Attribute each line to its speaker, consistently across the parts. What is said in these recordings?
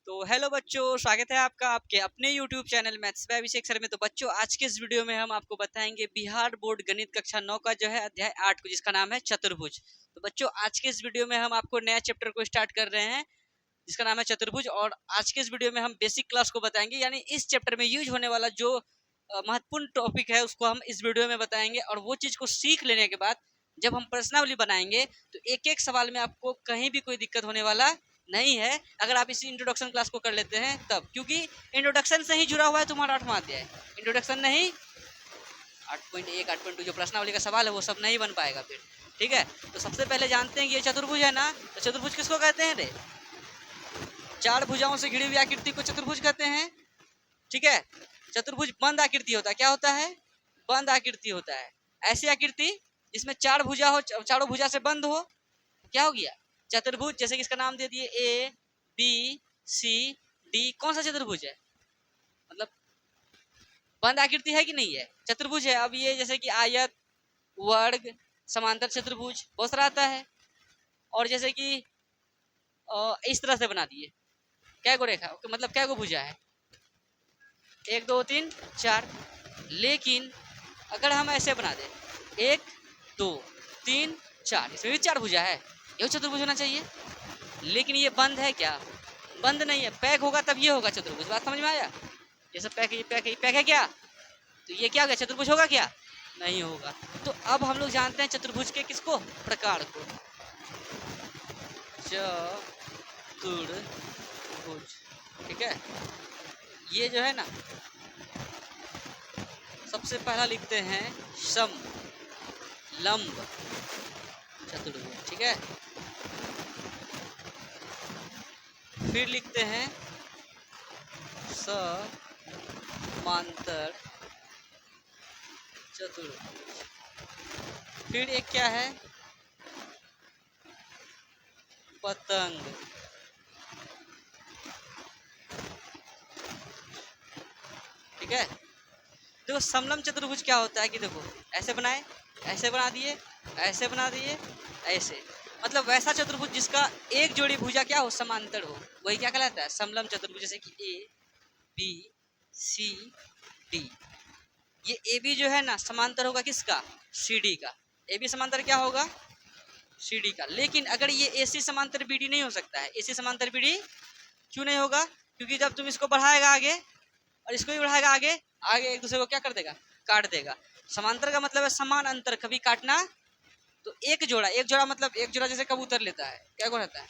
Speaker 1: तो हेलो बच्चों, स्वागत है आपका आपके अपने YouTube channel maths by Abhishek sir में। तो बच्चों, आज के इस वीडियो में हम आपको बताएंगे बिहार बोर्ड गणित कक्षा 9 का जो है अध्याय 8 को, जिसका नाम है चतुर्भुज। तो बच्चों, आज के इस वीडियो में हम आपको नया चैप्टर को स्टार्ट कर रहे हैं जिसका नाम है चतुर्भुज। और आज के इस वीडियो में हम बेसिक क्लास को बताएंगे, यानी इस चैप्टर में यूज होने वाला जो महत्वपूर्ण टॉपिक है उसको हम इस वीडियो में बताएंगे। और वो चीज को सीख लेने के बाद जब हम प्रश्नावली बनाएंगे तो एक एक सवाल में आपको कहीं भी कोई दिक्कत होने वाला नहीं है, अगर आप इसी इंट्रोडक्शन क्लास को कर लेते हैं तब। क्योंकि इंट्रोडक्शन से ही जुड़ा हुआ है तुम्हारा 8वां अध्याय। इंट्रोडक्शन नहीं, 8.1 8.2 जो प्रश्नावली का सवाल है वो सब नहीं बन पाएगा फिर। ठीक है, तो सबसे पहले जानते हैं कि ये चतुर्भुज है ना। तो चतुर्भुज किसको कहते हैं रे? चार भुजाओं से घिरी हुई आकृति को चतुर्भुज कहते हैं। ठीक है, चतुर्भुज बंद आकृति होता है। क्या होता है? बंद आकृति होता है। ऐसी आकृति जिसमें चार भुजा हो, चारों भुजा से बंद हो, क्या हो गया? चतुर्भुज। जैसे कि इसका नाम दे दिए ए बी सी डी। कौन सा चतुर्भुज है? मतलब बंद आकृति है कि नहीं है? चतुर्भुज है। अब ये जैसे कि आयत, वर्ग, समांतर चतुर्भुज बहुत सारा आता है। और जैसे कि इस तरह से बना दिए, क्या को रेखा, मतलब क्या को भुजा है? 1 2 3 4। लेकिन अगर हम ऐसे बना दें 1 2 3 4, इसमें भी 4 भुजा है, यही चतुर्भुज होना चाहिए। लेकिन ये बंद है क्या? बंद नहीं है। पैक होगा तब ये होगा चतुर्भुज। बात समझ में आया? जैसे पैक है, ये पैक है, ये पैक है क्या? तो ये क्या हो गया? चतुर्भुज होगा क्या? नहीं होगा। तो अब हम लोग जानते हैं चतुर्भुज के किसको? प्रकार को। चतुर्भुज। ठीक है, ये जो है ना, सबसे पहला लिखते हैं समलंब चतुर्भुज। ठीक है, फिर लिखते हैं समांतर चतुर्भुज। फिर एक क्या है? पतंग। ठीक है, देखो समलंब चतुर्भुज क्या होता है कि देखो ऐसे बनाए, ऐसे बना दिए, ऐसे बना दिए, ऐसे, मतलब वैसा चतुर्भुज जिसका एक जोड़ी भुजा क्या हो? समांतर हो, वही क्या कहलाता है? समलंब चतुर्भुज। जैसे कि ए बी सी डी। ये ए बी जो है ना, समांतर होगा किसका? सी डी का। ए बी समांतर क्या होगा? सी डी का। लेकिन अगर ये ए सी समांतर बी डी नहीं हो सकता है। ए सी समांतर बी डी क्यों नहीं होगा? क्योंकि जब तुम इसको बढ़ाएगा आगे और इसको भी बढ़ाएगा आगे, आगे एक दूसरे को क्या कर देगा? काट देगा। समांतर का मतलब है समान अंतर, कभी काटना। तो एक जोड़ा मतलब एक जोड़ा जैसे कबूतर लेता है, क्या गो रहता है?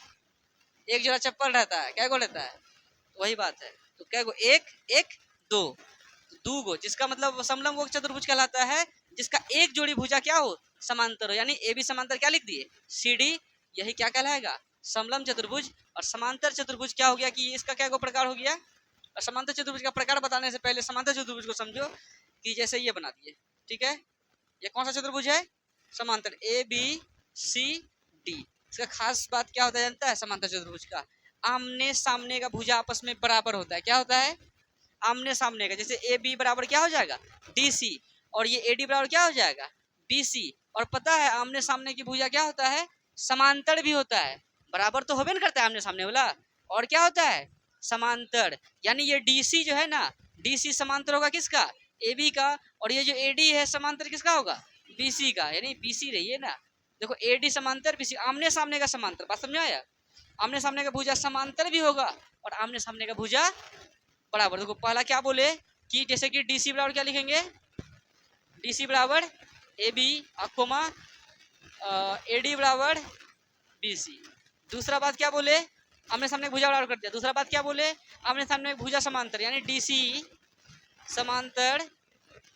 Speaker 1: एक जोड़ा चप्पल रहता है, क्या गो रहता है? तो वही बात है। तो क्या गो? एक एक दो, दो गो, जिसका मतलब समलंब वो चतुर्भुज कहलाता है जिसका एक जोड़ी भुजा क्या हो? समांतर हो। यानी ए बी समांतर क्या लिख दिए? C D. यही क्या कहलाएगा? समलंब चतुर्भुज। और समांतर चतुर्भुज क्या हो गया कि इसका क्या गो प्रकार हो गया? और समांतर चतुर्भुज का प्रकार बताने से पहले समांतर चतुर्भुज को समझो कि जैसे ये बना दिए। ठीक है, ये कौन सा चतुर्भुज है? समांतर। A B C D. इसका खास बात क्या होता है जानता है? समांतर चतुर्भुज का आमने सामने का भुजा आपस में बराबर होता है। क्या होता है? आमने सामने का। जैसे ए बी बराबर क्या हो जाएगा? D C. और ये ए डी बराबर क्या हो जाएगा? B C. और पता है आमने सामने की भुजा क्या होता है? समांतर भी होता है। बराबर तो होबे न करता है आमने सामने वाला, और क्या होता है? समांतर। यानी ये डी सी जो है ना, डी सी समांतर होगा किसका? ए बी का। और ये जो ए डी है समांतर किसका होगा? बी सी का। यानी बी सी रही है ना, देखो ए डी समांतर बी सी, आमने सामने का समांतर। बात समझ आया? आमने सामने का भुजा समांतर भी होगा और आमने सामने का भुजा बराबर। देखो पहला क्या बोले कि जैसे कि डी सी बराबर क्या लिखेंगे? डी सी बराबर A B comma A D बराबर बी सी। दूसरा बात क्या बोले? आमने सामने भुजा बराबर कर दिया। दूसरा बात क्या बोले? आमने सामने भुजा समांतर, यानी डी सी समांतर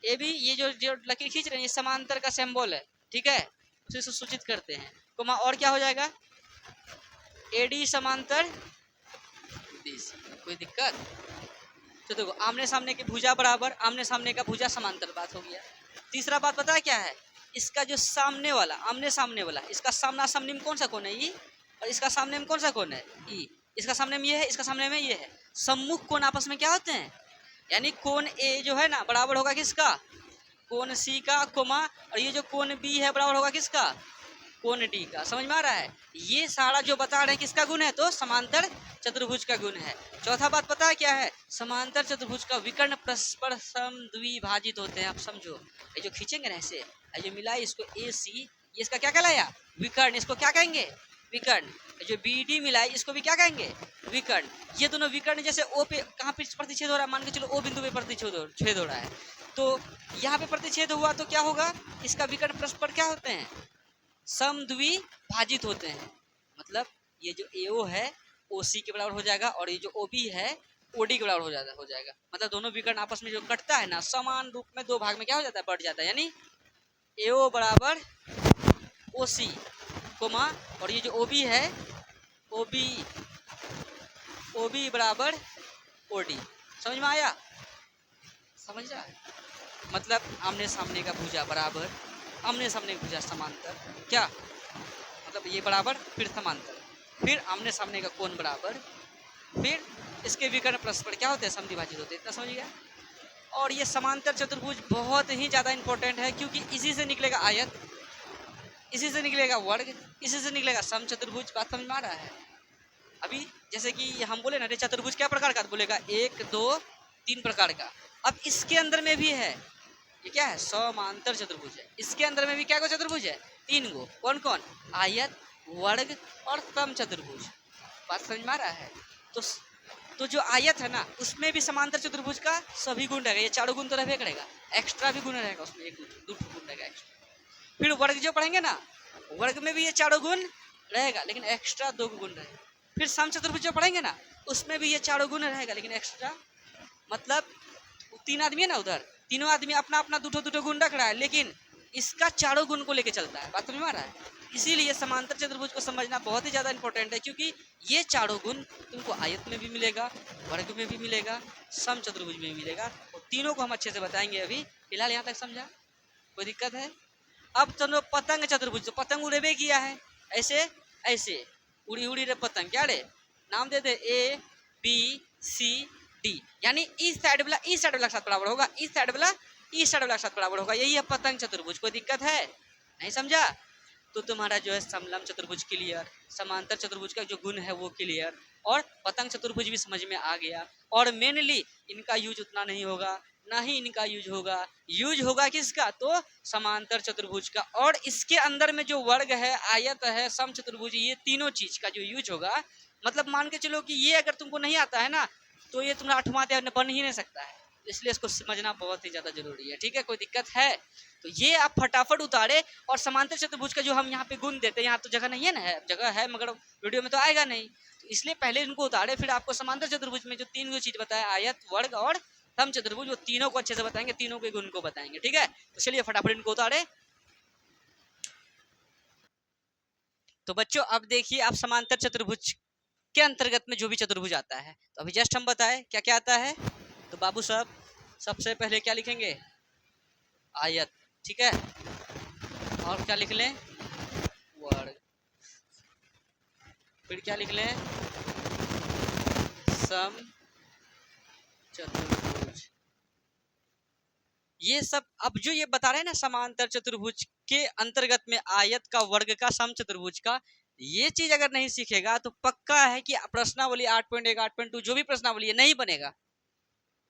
Speaker 1: ए बी। ये जो जो लकीर खींच रहे हैं ये समांतर का सिंबल है। ठीक है, उसे सूचित करते हैं कोमा। और क्या हो जाएगा? ए डी समांतर बी सी। कोई दिक्कत? तो देखो आमने सामने की भुजा बराबर, आमने सामने का भुजा समांतर, बात हो गया। तीसरा बात पता है क्या है? इसका जो सामने वाला, आमने सामने वाला, इसका सामना सामने में कौन सा कोण है? ई। और इसका सामने में कौन सा कोण है? ई। इसका सामने में ये है, इसका सामने में ये है। सम्मुख कोण आपस में क्या होते हैं? यानी कोण ए जो है ना बराबर होगा किसका? कोण सी का कोमा। और ये जो कोण बी है बराबर होगा किसका? कोण डी का। समझ में आ रहा है? ये सारा जो बता रहे हैं किसका गुण है, तो समांतर चतुर्भुज का गुण है। चौथा बात पता है क्या है, समांतर चतुर्भुज का विकर्ण परस्पर समद्विभाजित होते हैं। आप समझो, ये जो खींचेंगे ना ऐसे, ये जो मिला इसको ए सी, ये इसका क्या कहलाया, विकर्ण। इसको क्या कहेंगे, विकर्ण। जो बी डी मिला है इसको भी क्या कहेंगे, विकर्ण। ये दोनों विकर्ण जैसे ओ पे कहाँ पे प्रतिच्छेद हो रहा है, मान के चलो ओ बिंदु पे प्रतिच्छेद हो रहा है, तो यहाँ पे प्रतिच्छेद हुआ तो क्या होगा, इसका विकर्ण परस्पर क्या होते हैं, समद्विभाजित होते हैं। मतलब ये जो AO है OC के बराबर हो जाएगा, और ये जो OB है OD के बराबर हो जाएगा। मतलब दोनों विकर्ण आपस में जो कटता है ना, समान रूप में दो भाग में क्या हो जाता है, बढ़ जाता है। यानी AO बराबर OC कोमा, और ये जो OB है OB बराबर OD। समझ में आया, समझ रहा है? मतलब आमने सामने का भुजा बराबर, आमने सामने का भुजा समांतर, क्या मतलब ये बराबर फिर समांतर, फिर आमने सामने का कोण बराबर, फिर इसके विकर्ण परस्पर क्या होते हैं, समद्विभाजित होते हैं। इतना समझ गया? और ये समांतर चतुर्भुज बहुत ही ज़्यादा इंपॉर्टेंट है, क्योंकि इसी से निकलेगा आयत, इसी से निकलेगा वर्ग, इसी से निकलेगा समचतुर्भुज। बात समझ में आ रहा है? अभी जैसे कि हम बोले ना, चतुर्भुज क्या प्रकार का, बोलेगा 1 2 3 प्रकार का। अब इसके अंदर में भी है, ये क्या है, समांतर चतुर्भुज है। इसके अंदर में भी क्या चतुर्भुज है, 3 गो। कौन कौन, आयत, वर्ग और समचतुर्भुज। बात समझ में आ रहा है? तो जो आयत है ना, उसमें भी समांतर चतुर्भुज का सभी गुण रहेगा। ये चारों गुण तो रहबे करेगा, एक्स्ट्रा भी गुण रहेगा उसमें, एक दो गुण रहेगा एक्स्ट्रा। फिर वर्ग जो पढ़ेंगे ना, वर्ग में भी ये चारों गुण रहेगा, लेकिन एक्स्ट्रा 2 गुण रहेगा। फिर समचतुर्भुज जो पढ़ेंगे ना, उसमें भी ये चारों गुण रहेगा, लेकिन एक्स्ट्रा, मतलब 3 आदमी है ना, उधर तीनों आदमी अपना अपना दो गुण रख रहा है, लेकिन इसका चारों गुण को लेके चलता है। बात समझ में आ रहा है? इसीलिए समांतर चतुर्भुज को समझना बहुत ही ज़्यादा इंपॉर्टेंट है, क्योंकि ये चारों गुण तुमको आयत में भी मिलेगा, वर्ग में भी मिलेगा, समचतुर्भुज में भी मिलेगा, और तीनों को हम अच्छे से बताएंगे। अभी फिलहाल यहाँ तक समझा, कोई दिक्कत है? अब चलो पतंग चतुर्भुज, तो पतंग उड़ेबे किया है, ऐसे ऐसे उड़ी उड़ी रे पतंग, क्या रे नाम दे दे, ABCD, यानी इस साइड वाला इस साइड वाला के साथ बराबर होगा, इस साइड वाला इस साइड वाला के साथ बराबर होगा। यही है पतंग चतुर्भुज। कोई दिक्कत है? नहीं समझा? तो तुम्हारा जो है समलंब चतुर्भुज क्लियर, समांतर चतुर्भुज का जो गुण है वो क्लियर, और पतंग चतुर्भुज भी समझ में आ गया। और मेनली इनका यूज उतना नहीं होगा, ना ही इनका यूज होगा किसका, तो समांतर चतुर्भुज का। और इसके अंदर में जो वर्ग है, आयत है, समचतुर्भुज, ये तीनों चीज का जो यूज होगा, मतलब मान के चलो कि ये अगर तुमको नहीं आता है ना, तो ये तुम्हारा 8वां अध्याय बन ही नहीं सकता है। इसलिए इसको समझना बहुत ही ज्यादा जरूरी है। ठीक है, कोई दिक्कत है? तो ये आप फटाफट उतारे। और समांतर चतुर्भुज का जो हम यहाँ पे गुण देते हैं, यहाँ तो जगह नहीं है ना, है जगह है मगर वीडियो में तो आएगा नहीं, तो इसलिए पहले इनको उतारे, फिर आपको समांतर चतुर्भुज में जो 3 चीज बताया, आयत, वर्ग और समचतुर्भुज, वो तीनों को अच्छे से बताएंगे, तीनों के गुण को बताएंगे। ठीक है, तो चलिए फटाफट इनको उतारे। तो बच्चों अब देखिए, आप समांतर चतुर्भुज के अंतर्गत में जो भी चतुर्भुज आता है, तो अभी जस्ट हम बताएं क्या क्या आता है। तो बाबू साहब सबसे पहले क्या लिखेंगे, आयत, ठीक है, और क्या लिख लें, वर्ग, फिर क्या लिख लें, सम चतुर्भुज। ये सब अब जो ये बता रहे हैं ना, समांतर चतुर्भुज के अंतर्गत में आयत का, वर्ग का, सम चतुर्भुज का, ये चीज अगर नहीं सीखेगा तो पक्का है कि प्रश्नावली 8.1 8.2 जो भी प्रश्नावली है नहीं बनेगा।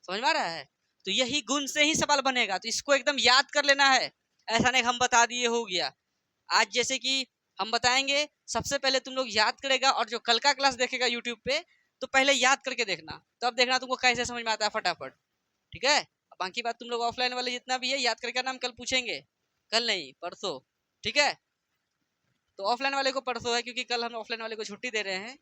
Speaker 1: समझ में आ रहा है? तो यही गुण से ही सवाल बनेगा, तो इसको एकदम याद कर लेना है। ऐसा नहीं हम बता दिए हो गया। आज जैसे कि हम बताएंगे, सबसे पहले तुम लोग याद करेगा, और जो कल का क्लास देखेगा यूट्यूब पे, तो पहले याद करके देखना, तो अब देखना तुमको कैसे समझ में आता है फटाफट। ठीक है, बाकी बात तुम लोग ऑफलाइन वाले जितना भी है याद करके नाम कल पूछेंगे, कल नहीं परसों। ठीक है, तो ऑफलाइन वाले को परसों है, क्योंकि कल हम ऑफलाइन वाले को छुट्टी दे रहे हैं।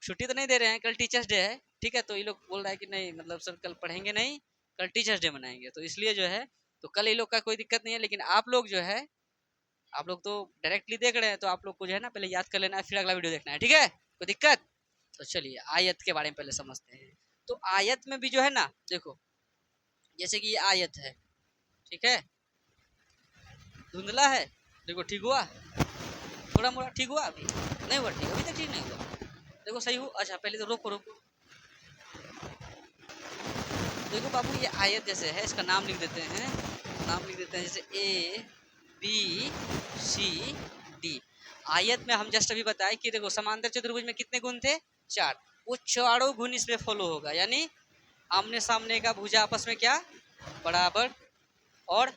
Speaker 1: छुट्टी तो नहीं दे रहे हैं, कल टीचर्स डे है। ठीक है, तो ये लोग बोल रहा है कि नहीं, मतलब सर कल पढ़ेंगे नहीं, कल टीचर्स डे मनाएंगे, तो इसलिए जो है, तो कल ये लोग का कोई दिक्कत नहीं है। लेकिन आप लोग जो है, आप लोग तो डायरेक्टली देख रहे हैं, तो आप लोग को जो है ना पहले याद कर लेना है, फिर अगला वीडियो देखना है। ठीक है, कोई दिक्कत? तो चलिए आयत के बारे में पहले समझते हैं। तो आयत में भी जो है ना, देखो जैसे कि ये आयत है, ठीक है, धुंधला है, देखो ठीक हुआ, थोड़ा मोड़ा ठीक हुआ, अभी नहीं हुआ ठीक, अभी तक ठीक नहीं हुआ, देखो सही हो। अच्छा पहले तो रोको रोको, देखो बाबू ये आयत जैसे है, इसका नाम लिख देते हैं, नाम लिख देते हैं जैसे A B C डी। आयत में हम जस्ट अभी बताए कि देखो समांतर चतुर्भुज में कितने गुण थे, 4, वो चारों गुण इसमें फॉलो होगा, यानी आमने सामने का भुजा आपस में क्या, बराबर, और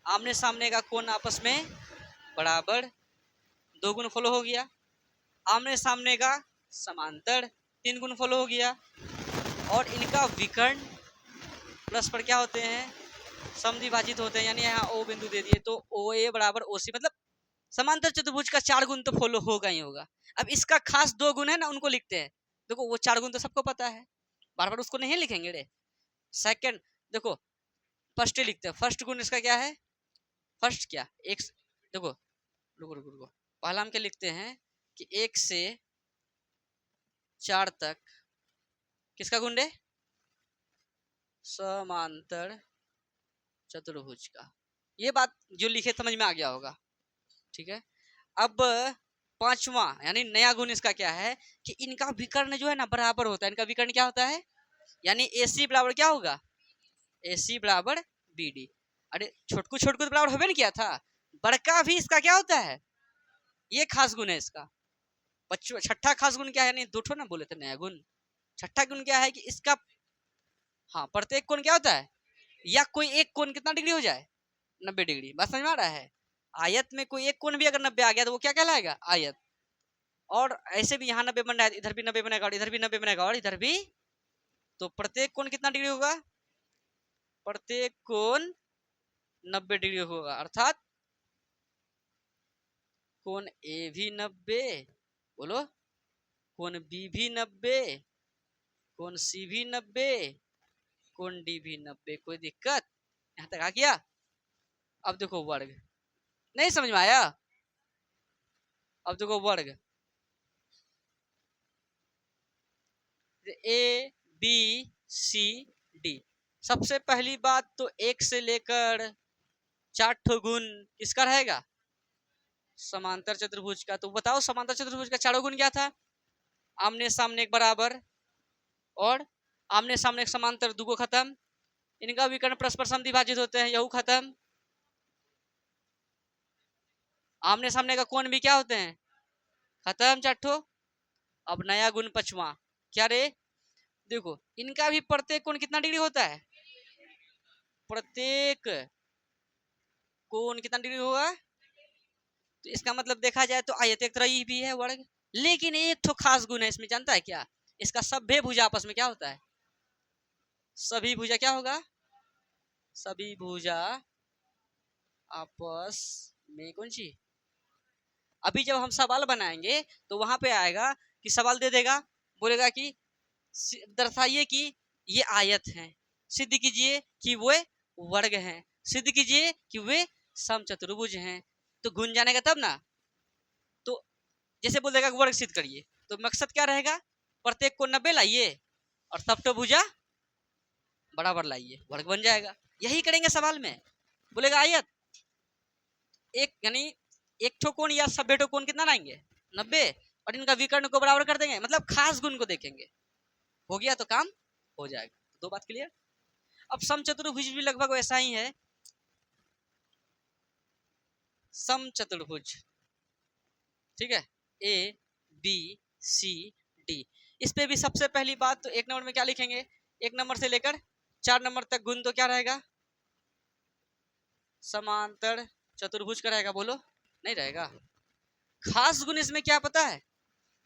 Speaker 1: आमने सामने का कोण आपस में बराबर, 2 गुण फॉलो हो गया। आमने सामने का समांतर 3 गुण फॉलो हो गया, और इनका विकर्ण परस्पर क्या होते हैं, समद्विभाजित होते हैं, यानी यहाँ ओ बिंदु दे दिए तो ओ ए बराबर ओ सी, मतलब समांतर चतुर्भुज का 4 गुण तो फॉलो होगा ही होगा। अब इसका खास 2 गुण है ना, उनको लिखते हैं। देखो वो 4 गुण तो सबको पता है, बार बार उसको नहीं लिखेंगे रे। सेकंड देखो, फर्स्ट लिखते हैं, फर्स्ट गुण इसका क्या है, फर्स्ट क्या, एक, देखो रुको रुको रुको, पहला हम क्या लिखते हैं कि 1 से 4 तक किसका गुण है, समांतर चतुर्भुज का। ये बात जो लिखे समझ में आ गया होगा, ठीक है। अब पांचवा यानी नया गुण इसका क्या है कि इनका विकर्ण जो है ना बराबर होता है। इनका विकर्ण क्या होता है, यानी AC बराबर क्या होगा, AC बराबर BD। अरे छोटकू छोटकू बराबर होबे नहीं किया था, बड़का भी इसका क्या होता है, ये खास गुण है इसका। छठा खास गुण क्या है, नहीं 2 ठो ना बोले थे नया गुण, छठा गुण क्या है कि इसका, हाँ, प्रत्येक कोण क्या होता है, या कोई एक कोण कितना डिग्री हो जाए, 90 डिग्री। बात समझ में आ रहा है। आयत में कोई एक कोण भी अगर 90 आ गया तो वो क्या कहलाएगा, आयत। और ऐसे भी यहाँ 90 बन रहा है, इधर भी 90 बनेगा, और इधर भी 90 बनेगा, और इधर भी, तो प्रत्येक कोण कितना डिग्री होगा, प्रत्येक कोण 90 डिग्री होगा, अर्थात कोण ए भी 90, बोलो, कोण बी भी 90, कोण सी भी 90, कोण डी भी 90। कोई दिक्कत, यहाँ तक आ गया। अब देखो वर्ग, नहीं समझ में आया, अब देखो वर्ग, ए बी सी डी। सबसे पहली बात तो 1 से लेकर 4 ठो गुण किसका रहेगा, समांतर चतुर्भुज का। तो बताओ समांतर चतुर्भुज का 4 गुण क्या था, आमने सामने एक बराबर, और आमने सामने एक समांतर, दुगो खत्म, इनका विकर्ण परस्पर समद्विभाजित होते हैं, यहू खत्म, आमने सामने का कोण भी क्या होते हैं, खत्म, 4 ठो। अब नया गुण पांचवा क्या रे, देखो इनका भी प्रत्येक कोण कितना डिग्री होता है, प्रत्येक कोण कितना डिग्री होगा, तो इसका मतलब देखा जाए तो आयत एक तरह भी है वर्ग। लेकिन एक तो खास गुण है इसमें, जानता है क्या, इसका सभ्य भुजा आपस में क्या होता है, सभी भुजा क्या होगा, सभी भुजा आपस में कौन सी। अभी जब हम सवाल बनाएंगे तो वहां पे आएगा कि सवाल दे देगा, बोलेगा कि दर्शाइए कि ये आयत है, सिद्ध कीजिए कि वे वर्ग हैं, सिद्ध कीजिए कि वे समचतुर्भुज हैं। तो गुण जानेगा तब ना, तो जैसे बोल देगा वर्ग सिद्ध करिए, तो मकसद क्या रहेगा, प्रत्येक को 90 लाइए और सब तो भुजा बराबर लाइए, वर्ग बन जाएगा। यही करेंगे सवाल में, बोलेगा आयत एक, यानी एक ठो कोण या सभ्य ठो कोण कितना लाएंगे, 90, और इनका विकर्ण को बराबर कर देंगे, मतलब खास गुण को देखेंगे, हो गया तो काम हो जाएगा। 2 बात क्लियर। अब समचतुर्भुज भी लगभग वैसा ही है, समचतुर्भुज, ठीक है, ए बी सी डी। इस पे भी सबसे पहली बात तो 1 नंबर में क्या लिखेंगे, 1 नंबर से लेकर 4 नंबर तक गुण तो क्या रहेगा, समांतर चतुर्भुज का रहेगा, बोलो नहीं रहेगा। खास गुण इसमें क्या पता है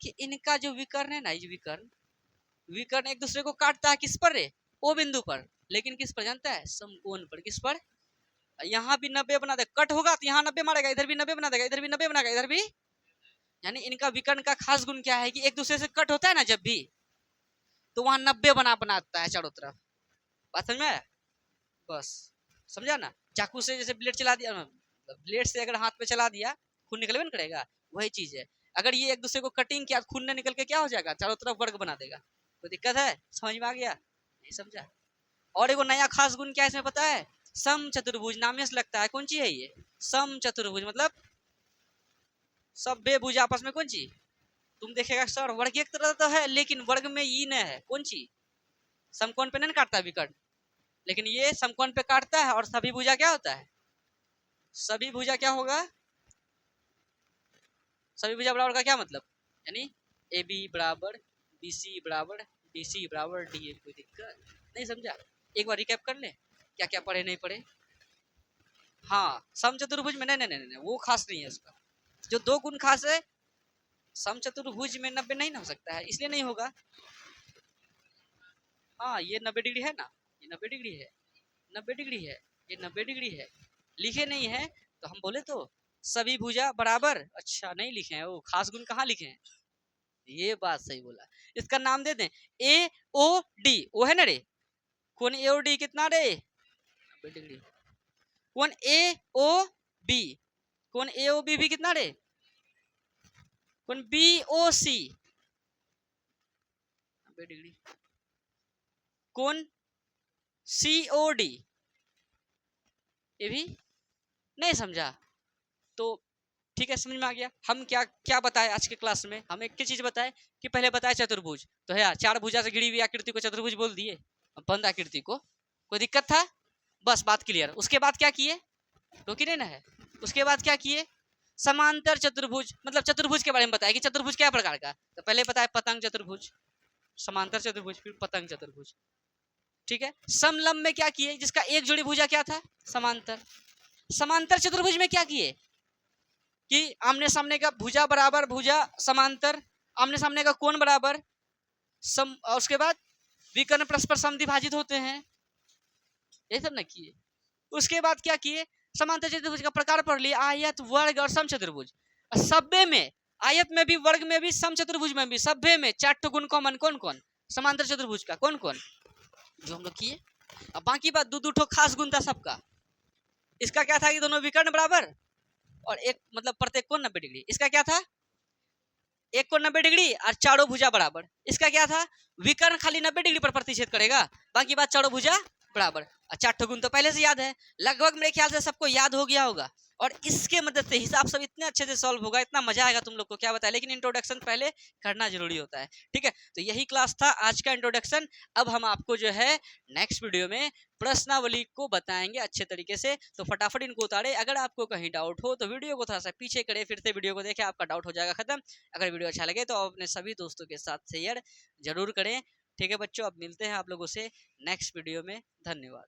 Speaker 1: कि इनका जो विकर्ण है ना, ये विकर्ण एक दूसरे को काटता है, किस पर रे, ओ बिंदु पर, लेकिन किस पर जानता है, समकोण पर। किस पर, यहाँ भी 90 बना दे, कट होगा तो यहाँ 90 मारेगा, इधर भी 90 बना देगा, इधर भी 90 बनाएगा, इधर भी। यानी इनका विकर्ण का खास गुण क्या है कि एक दूसरे से कट होता है ना जब भी, तो वहां 90 बनाता है चारों तरफ। बात समझ में आया, बस समझा ना। चाकू से जैसे ब्लेड चला दिया, ब्लेड से अगर हाथ पे चला दिया खून निकलवे ना करेगा, वही चीज है। अगर ये एक दूसरे को कटिंग किया, खून न निकल के क्या हो जाएगा, चारों तरफ वर्ग बना देगा। कोई दिक्कत है, समझ में आ गया, नहीं समझा। और एगो नया खास गुण क्या है इसमें पता है, सम चतुर्भुज, नाम से लगता है कौन चीज है ये, सम चतुर्भुज, मतलब सब बेभुज आपस में कौन चीज। तुम देखेगा सर वर्ग एक तरह तो है, लेकिन वर्ग में ये न है कौन चीज, समकोण पे नहीं काटता विकर्ण, लेकिन ये समकोण पे काटता है। और सभी भुजा क्या होता है, सभी भुजा क्या होगा, सभी भुजा बराबर का क्या मतलब, यानी ए बी बराबर बी सी बराबर डी सी बराबर डी ए। कोई दिक्कत नहीं, समझा? एक बार रिकैप कर ले क्या क्या पढ़े नहीं पढ़े। हाँ, समचतुर्भुज में नहीं नहीं नहीं नहीं वो खास नहीं है उसका, जो दो गुण खास है। समचतुर्भुज में 90 नहीं ना हो सकता है, इसलिए नहीं होगा। हाँ, ये 90 डिग्री है ना, ये 90 डिग्री है, 90 डिग्री है, ये 90 डिग्री है। लिखे नहीं है तो हम बोले तो सभी भुजा बराबर। अच्छा, नहीं लिखे हैं, वो खास गुण कहाँ लिखे हैं? ये बात सही बोला। इसका नाम दे दें ए ओ डी, वो है ना रे, कौन ए ओ डी कितना रे, 90 डिग्री। कौन ए ओ बी, कौन ए ओ बी भी कितना रे, कौन बी ओ सी 90 डिग्री, कौन सी ओ डी, ये भी नहीं समझा तो ठीक है, समझ में आ गया। हम क्या क्या बताए आज के क्लास में, हम एक चीज बताए कि पहले बताए चतुर्भुज, तो है चार भुजा से घिरी हुई आकृति को चतुर्भुज बोल दिए, बंद आकृति को। कोई दिक्कत था? बस बात क्लियर। उसके बाद क्या किए, रोकी नहीं ना है, उसके बाद क्या किए, समांतर चतुर्भुज, मतलब चतुर्भुज के बारे में बताया कि चतुर्भुज क्या प्रकार का। तो पहले बताया पतंग चतुर्भुज, समांतर चतुर्भुज, फिर पतंग चतुर्भुज। ठीक है, समलंब में क्या किए, जिसका एक जोड़ी भुजा क्या था, समांतर। समांतर चतुर्भुज में क्या किए कि आमने सामने का भुजा बराबर भुजा समांतर, आमने सामने का कोण बराबर सम, और उसके बाद विकर्ण परस्पर समद्विभाजित होते हैं, ये सब ना किए। उसके बाद क्या किए, समांतर चतुर्भुज का प्रकार पढ़ लिए, आयत वर्ग और समचतुर्भुज। सभ्य में, आयत में भी, वर्ग में भी, समचतुर्भुज में भी, सभ्य में 4 गुण कॉमन कौन कौन, समांतर चतुर्भुज का कौन कौन, जो हम लोग किए। अब बाकी बात दो दो खास गुण था सबका। इसका क्या था कि दोनों विकर्ण बराबर और एक मतलब प्रत्येक कोण 90 डिग्री। इसका क्या था, एक कोण 90 डिग्री और चारों भुजा बराबर। इसका क्या था, विकर्ण खाली 90 डिग्री पर प्रतिच्छेद करेगा, बाकी बात चारों भुजा बराबर। 4 गुण तो पहले से याद है, लगभग मेरे ख्याल से सबको याद हो गया होगा। और इसके मदद से हिसाब सब इतने अच्छे से सॉल्व होगा, इतना मजा आएगा तुम लोग को, क्या बताया। लेकिन इंट्रोडक्शन पहले करना जरूरी होता है। ठीक है, तो यही क्लास था आज का इंट्रोडक्शन। अब हम आपको जो है नेक्स्ट वीडियो में प्रश्नावली को बताएंगे अच्छे तरीके से, तो फटाफट इनको उतारे। अगर आपको कहीं डाउट हो तो वीडियो को थोड़ा सा पीछे करे, फिर से वीडियो को देखें, आपका डाउट हो जाएगा खत्म। अगर वीडियो अच्छा लगे तो अपने सभी दोस्तों के साथ शेयर जरूर करें। ठीक है बच्चों, अब मिलते हैं आप लोगों से नेक्स्ट वीडियो में। धन्यवाद।